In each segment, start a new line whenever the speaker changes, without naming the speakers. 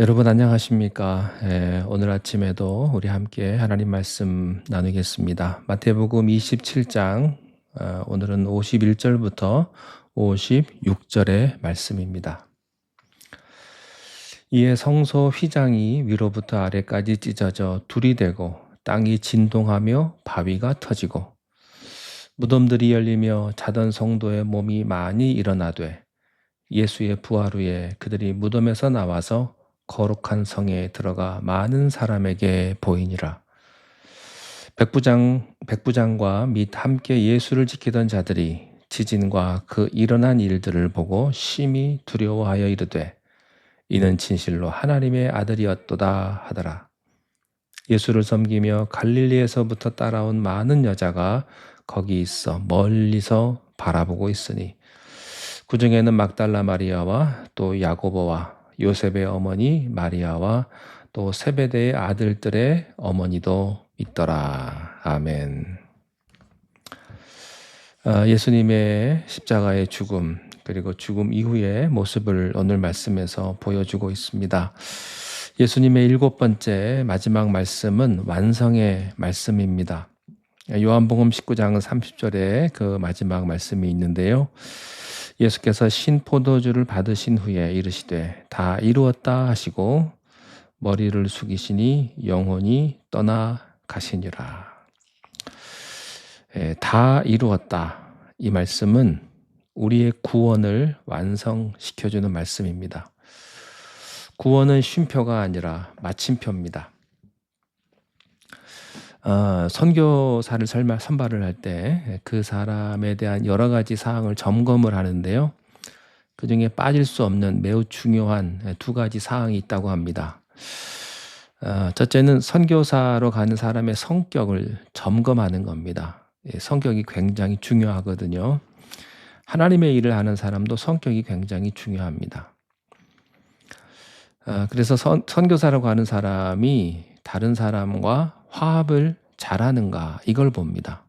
여러분 안녕하십니까? 오늘 아침에도 우리 함께 하나님 말씀 나누겠습니다. 마태복음 27장 오늘은 51절부터 56절의 말씀입니다. 이에 성소 휘장이 위로부터 아래까지 찢어져 둘이 되고 땅이 진동하며 바위가 터지고 무덤들이 열리며 자던 성도의 몸이 많이 일어나되 예수의 부활 후에 그들이 무덤에서 나와서 거룩한 성에 들어가 많은 사람에게 보이니라. 백부장과 및 함께 예수를 지키던 자들이 지진과 그 일어난 일들을 보고 심히 두려워하여 이르되 이는 진실로 하나님의 아들이었도다 하더라. 예수를 섬기며 갈릴리에서부터 따라온 많은 여자가 거기 있어 멀리서 바라보고 있으니 그 중에는 막달라 마리아와 또 야고보와 요셉의 어머니 마리아와 또 세베대의 아들들의 어머니도 있더라. 아멘. 예수님의 십자가의 죽음 그리고 죽음 이후의 모습을 오늘 말씀에서 보여주고 있습니다. 예수님의 7번째 마지막 말씀은 완성의 말씀입니다. 요한복음 19장 30절에 그 마지막 말씀이 있는데요. 예수께서 신포도주를 받으신 후에 이르시되 다 이루었다 하시고 머리를 숙이시니 영혼이 떠나 가시니라. 다 이루었다. 이 말씀은 우리의 구원을 완성시켜주는 말씀입니다. 구원은 쉼표가 아니라 마침표입니다. 선교사를 선발을 할 때 그 사람에 대한 여러 가지 사항을 점검을 하는데요. 그 중에 빠질 수 없는 매우 중요한 두 가지 사항이 있다고 합니다. 첫째는 선교사로 가는 사람의 성격을 점검하는 겁니다. 성격이 굉장히 중요하거든요. 하나님의 일을 하는 사람도 성격이 굉장히 중요합니다. 그래서 선교사로 가는 사람이 다른 사람과 화합을 잘하는가 이걸 봅니다.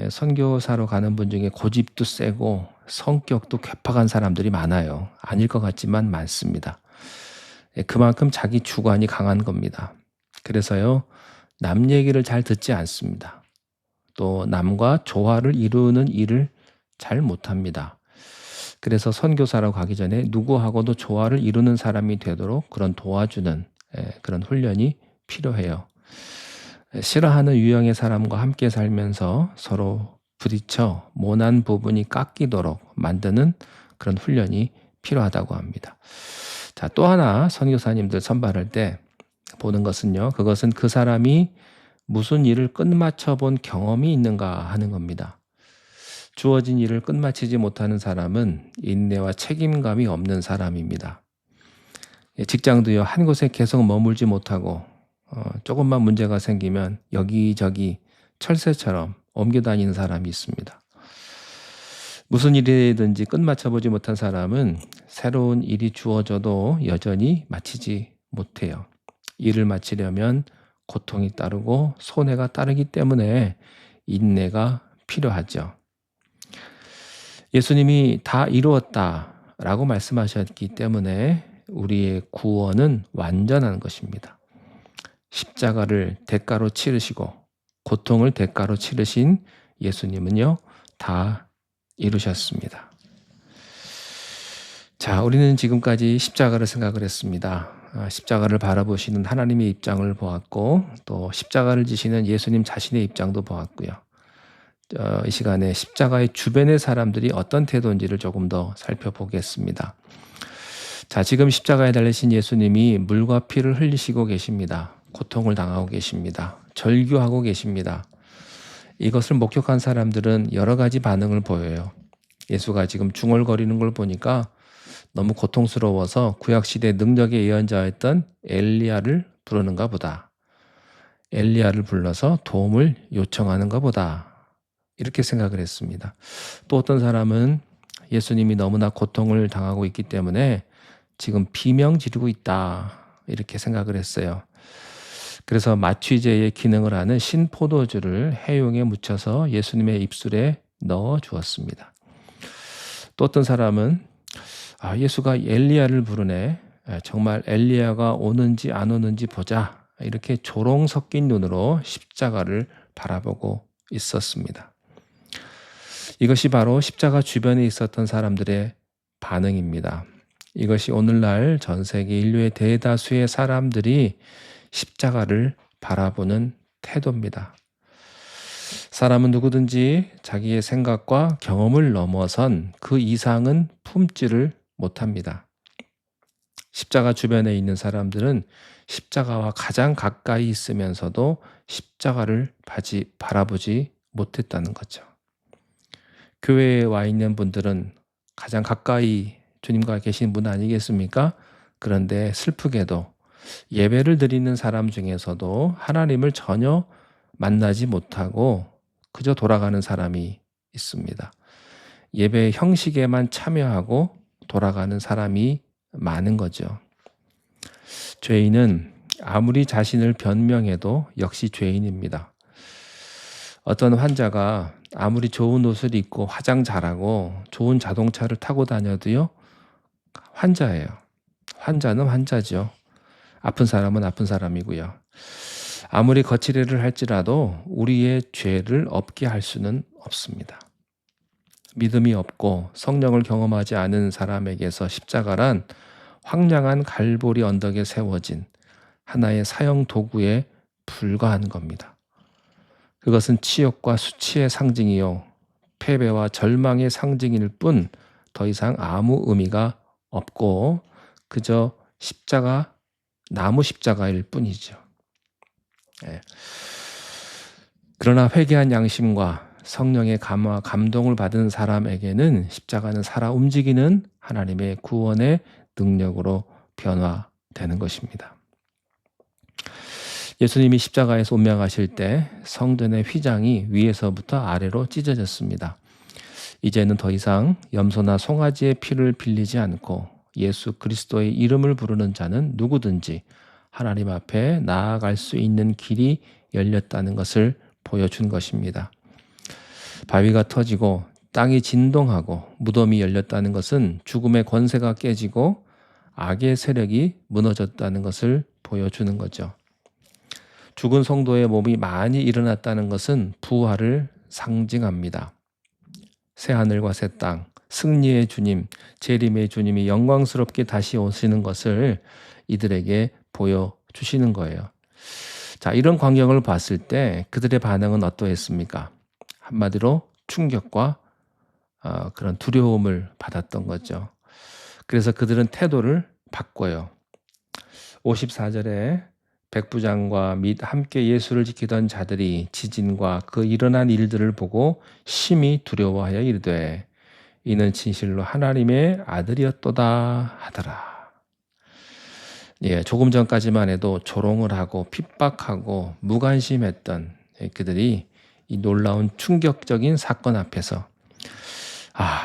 선교사로 가는 분 중에 고집도 세고 성격도 괴팍한 사람들이 많아요. 아닐 것 같지만 많습니다. 그만큼 자기 주관이 강한 겁니다. 그래서요, 남 얘기를 잘 듣지 않습니다. 또 남과 조화를 이루는 일을 잘 못합니다. 그래서 선교사로 가기 전에 누구하고도 조화를 이루는 사람이 되도록 그런 도와주는 그런 훈련이 필요해요. 싫어하는 유형의 사람과 함께 살면서 서로 부딪혀 모난 부분이 깎이도록 만드는 그런 훈련이 필요하다고 합니다. 자, 또 하나 선교사님들 선발할 때 보는 것은요. 그것은 그 사람이 무슨 일을 끝마쳐 본 경험이 있는가 하는 겁니다. 주어진 일을 끝마치지 못하는 사람은 인내와 책임감이 없는 사람입니다. 직장도요. 한 곳에 계속 머물지 못하고 조금만 문제가 생기면 여기저기 철새처럼 옮겨 다니는 사람이 있습니다. 무슨 일이든지 끝마쳐보지 못한 사람은 새로운 일이 주어져도 여전히 마치지 못해요. 일을 마치려면 고통이 따르고 손해가 따르기 때문에 인내가 필요하죠. 예수님이 다 이루었다라고 말씀하셨기 때문에 우리의 구원은 완전한 것입니다. 십자가를 대가로 치르시고 고통을 대가로 치르신 예수님은요, 다 이루셨습니다. 자, 우리는 지금까지 십자가를 생각을 했습니다. 십자가를 바라보시는 하나님의 입장을 보았고 또 십자가를 지시는 예수님 자신의 입장도 보았고요. 이 시간에 십자가의 주변의 사람들이 어떤 태도인지를 조금 더 살펴보겠습니다. 자, 지금 십자가에 달리신 예수님이 물과 피를 흘리시고 계십니다. 고통을 당하고 계십니다. 절규하고 계십니다. 이것을 목격한 사람들은 여러 가지 반응을 보여요. 예수가 지금 중얼거리는 걸 보니까 너무 고통스러워서 구약시대 능력의 예언자였던 엘리야를 부르는가 보다. 엘리야를 불러서 도움을 요청하는가 보다. 이렇게 생각을 했습니다. 또 어떤 사람은 예수님이 너무나 고통을 당하고 있기 때문에 지금 비명 지르고 있다. 이렇게 생각을 했어요. 그래서 마취제의 기능을 하는 신포도주를 해용에 묻혀서 예수님의 입술에 넣어 주었습니다. 또 어떤 사람은 예수가 엘리야를 부르네. 정말 엘리야가 오는지 안 오는지 보자, 이렇게 조롱 섞인 눈으로 십자가를 바라보고 있었습니다. 이것이 바로 십자가 주변에 있었던 사람들의 반응입니다. 이것이 오늘날 전 세계 인류의 대다수의 사람들이 십자가를 바라보는 태도입니다. 사람은 누구든지 자기의 생각과 경험을 넘어선 그 이상은 품지를 못합니다. 십자가 주변에 있는 사람들은 십자가와 가장 가까이 있으면서도 십자가를 바라보지 못했다는 거죠. 교회에 와 있는 분들은 가장 가까이 주님과 계신 분 아니겠습니까? 그런데 슬프게도 예배를 드리는 사람 중에서도 하나님을 전혀 만나지 못하고 그저 돌아가는 사람이 있습니다. 예배 형식에만 참여하고 돌아가는 사람이 많은 거죠. 죄인은 아무리 자신을 변명해도 역시 죄인입니다. 어떤 환자가 아무리 좋은 옷을 입고 화장 잘하고 좋은 자동차를 타고 다녀도요, 환자예요. 환자는 환자죠. 아픈 사람은 아픈 사람이고요. 아무리 거칠애를 할지라도 우리의 죄를 없게 할 수는 없습니다. 믿음이 없고 성령을 경험하지 않은 사람에게서 십자가란 황량한 갈보리 언덕에 세워진 하나의 사형 도구에 불과한 겁니다. 그것은 치욕과 수치의 상징이요, 패배와 절망의 상징일 뿐 더 이상 아무 의미가 없고 그저 나무 십자가일 뿐이죠. 그러나 회개한 양심과 성령의 감화, 감동을 받은 사람에게는 십자가는 살아 움직이는 하나님의 구원의 능력으로 변화되는 것입니다. 예수님이 십자가에서 운명하실 때 성전의 휘장이 위에서부터 아래로 찢어졌습니다. 이제는 더 이상 염소나 송아지의 피를 빌리지 않고 예수 그리스도의 이름을 부르는 자는 누구든지 하나님 앞에 나아갈 수 있는 길이 열렸다는 것을 보여준 것입니다. 바위가 터지고 땅이 진동하고 무덤이 열렸다는 것은 죽음의 권세가 깨지고 악의 세력이 무너졌다는 것을 보여주는 거죠. 죽은 성도의 몸이 많이 일어났다는 것은 부활을 상징합니다. 새하늘과 새 땅, 승리의 주님, 재림의 주님이 영광스럽게 다시 오시는 것을 이들에게 보여주시는 거예요. 자, 이런 광경을 봤을 때 그들의 반응은 어떠했습니까? 한마디로 충격과 그런 두려움을 받았던 거죠. 그래서 그들은 태도를 바꿔요. 54절에 백부장과 및 함께 예수를 지키던 자들이 지진과 그 일어난 일들을 보고 심히 두려워하여 이르되 이는 진실로 하나님의 아들이었도다 하더라. 조금 전까지만 해도 조롱을 하고 핍박하고 무관심했던 그들이 이 놀라운 충격적인 사건 앞에서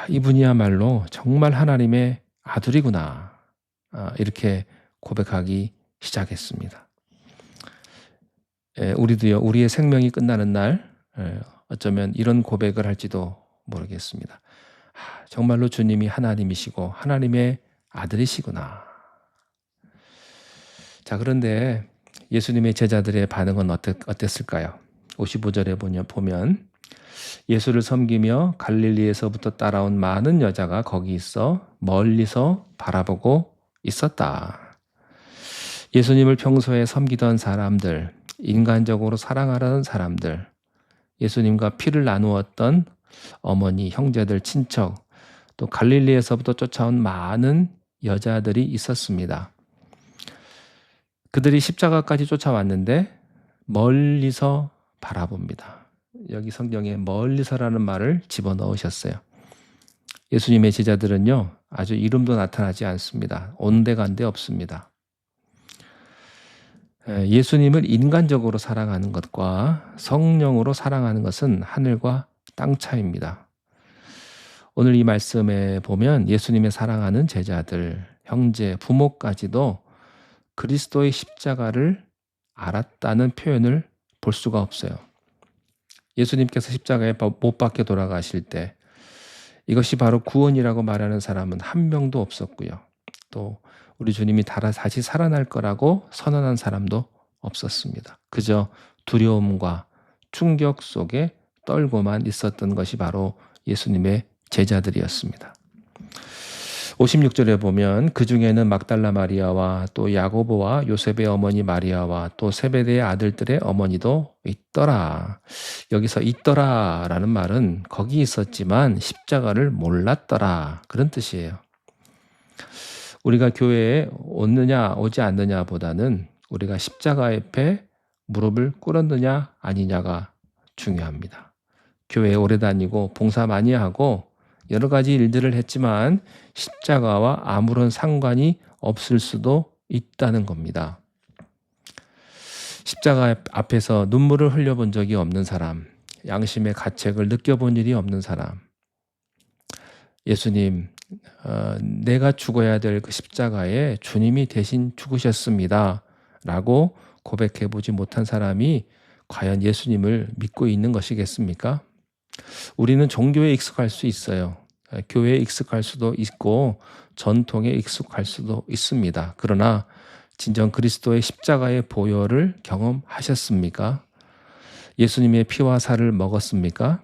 이분이야말로 정말 하나님의 아들이구나, 이렇게 고백하기 시작했습니다. 우리도요, 우리의 생명이 끝나는 날 어쩌면 이런 고백을 할지도 모르겠습니다. 정말로 주님이 하나님이시고 하나님의 아들이시구나. 자, 그런데 예수님의 제자들의 반응은 어땠을까요? 55절에 보면 예수를 섬기며 갈릴리에서부터 따라온 많은 여자가 거기 있어 멀리서 바라보고 있었다. 예수님을 평소에 섬기던 사람들, 인간적으로 사랑하는 사람들, 예수님과 피를 나누었던 어머니, 형제들, 친척, 또 갈릴리에서부터 쫓아온 많은 여자들이 있었습니다. 그들이 십자가까지 쫓아왔는데 멀리서 바라봅니다. 여기 성경에 멀리서라는 말을 집어넣으셨어요. 예수님의 제자들은요, 아주 이름도 나타나지 않습니다. 온데간데 없습니다. 예수님을 인간적으로 사랑하는 것과 성령으로 사랑하는 것은 하늘과 땅 차이입니다. 오늘 이 말씀에 보면 예수님의 사랑하는 제자들, 형제, 부모까지도 그리스도의 십자가를 알았다는 표현을 볼 수가 없어요. 예수님께서 십자가에 못 박혀 돌아가실 때 이것이 바로 구원이라고 말하는 사람은 한 명도 없었고요. 또 우리 주님이 다시 살아날 거라고 선언한 사람도 없었습니다. 그저 두려움과 충격 속에 떨고만 있었던 것이 바로 예수님의 제자들이었습니다. 56절에 보면 그 중에는 막달라 마리아와 또 야고보와 요셉의 어머니 마리아와 또 세베대의 아들들의 어머니도 있더라. 여기서 있더라라는 말은 거기 있었지만 십자가를 몰랐더라, 그런 뜻이에요. 우리가 교회에 오느냐 오지 않느냐보다는 우리가 십자가 옆에 무릎을 꿇었느냐 아니냐가 중요합니다. 교회에 오래 다니고 봉사 많이 하고 여러 가지 일들을 했지만 십자가와 아무런 상관이 없을 수도 있다는 겁니다. 십자가 앞에서 눈물을 흘려본 적이 없는 사람, 양심의 가책을 느껴본 일이 없는 사람, 예수님, 내가 죽어야 될 그 십자가에 주님이 대신 죽으셨습니다 라고 고백해보지 못한 사람이 과연 예수님을 믿고 있는 것이겠습니까? 우리는 종교에 익숙할 수 있어요. 교회에 익숙할 수도 있고 전통에 익숙할 수도 있습니다. 그러나 진정 그리스도의 십자가의 보혈을 경험하셨습니까? 예수님의 피와 살을 먹었습니까?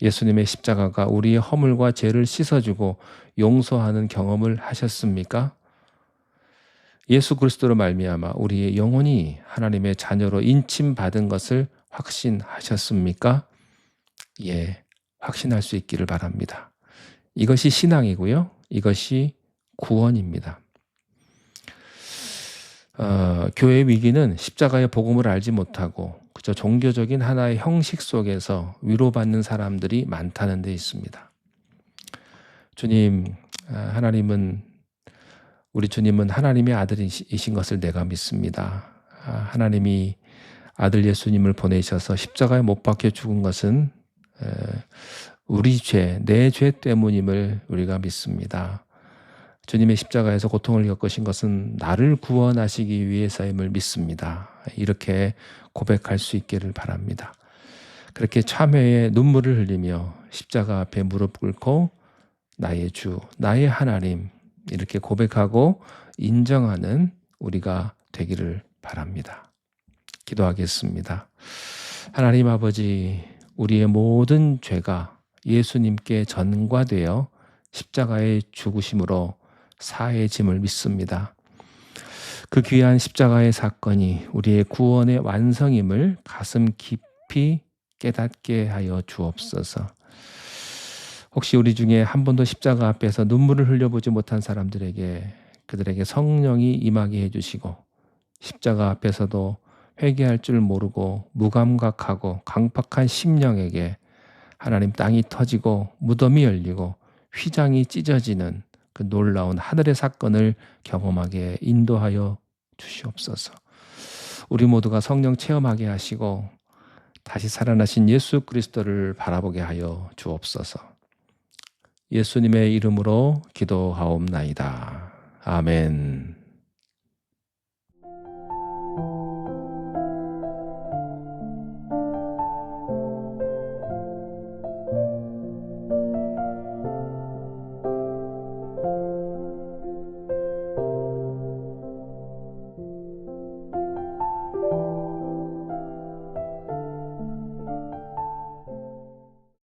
예수님의 십자가가 우리의 허물과 죄를 씻어주고 용서하는 경험을 하셨습니까? 예수 그리스도로 말미암아 우리의 영혼이 하나님의 자녀로 인침받은 것을 확신하셨습니까? 예, 확신할 수 있기를 바랍니다. 이것이 신앙이고요. 이것이 구원입니다. 교회의 위기는 십자가의 복음을 알지 못하고 그저 종교적인 하나의 형식 속에서 위로받는 사람들이 많다는 데 있습니다. 주님, 우리 주님은 하나님의 아들이신 것을 내가 믿습니다. 하나님이 아들 예수님을 보내셔서 십자가에 못 박혀 죽은 것은 우리 죄, 내 죄 때문임을 우리가 믿습니다. 주님의 십자가에서 고통을 겪으신 것은 나를 구원하시기 위해서임을 믿습니다. 이렇게 고백할 수 있기를 바랍니다. 그렇게 참회의 눈물을 흘리며 십자가 앞에 무릎 꿇고 나의 주, 나의 하나님 이렇게 고백하고 인정하는 우리가 되기를 바랍니다. 기도하겠습니다. 하나님 아버지, 우리의 모든 죄가 예수님께 전가되어 십자가의 죽으심으로 사해짐을 믿습니다. 그 귀한 십자가의 사건이 우리의 구원의 완성임을 가슴 깊이 깨닫게 하여 주옵소서. 혹시 우리 중에 한 번도 십자가 앞에서 눈물을 흘려보지 못한 사람들에게 그들에게 성령이 임하게 해주시고 십자가 앞에서도 회개할 줄 모르고 무감각하고 강팍한 심령에게 하나님 땅이 터지고 무덤이 열리고 휘장이 찢어지는 그 놀라운 하늘의 사건을 경험하게 인도하여 주시옵소서. 우리 모두가 성령 체험하게 하시고 다시 살아나신 예수 그리스도를 바라보게 하여 주옵소서. 예수님의 이름으로 기도하옵나이다. 아멘.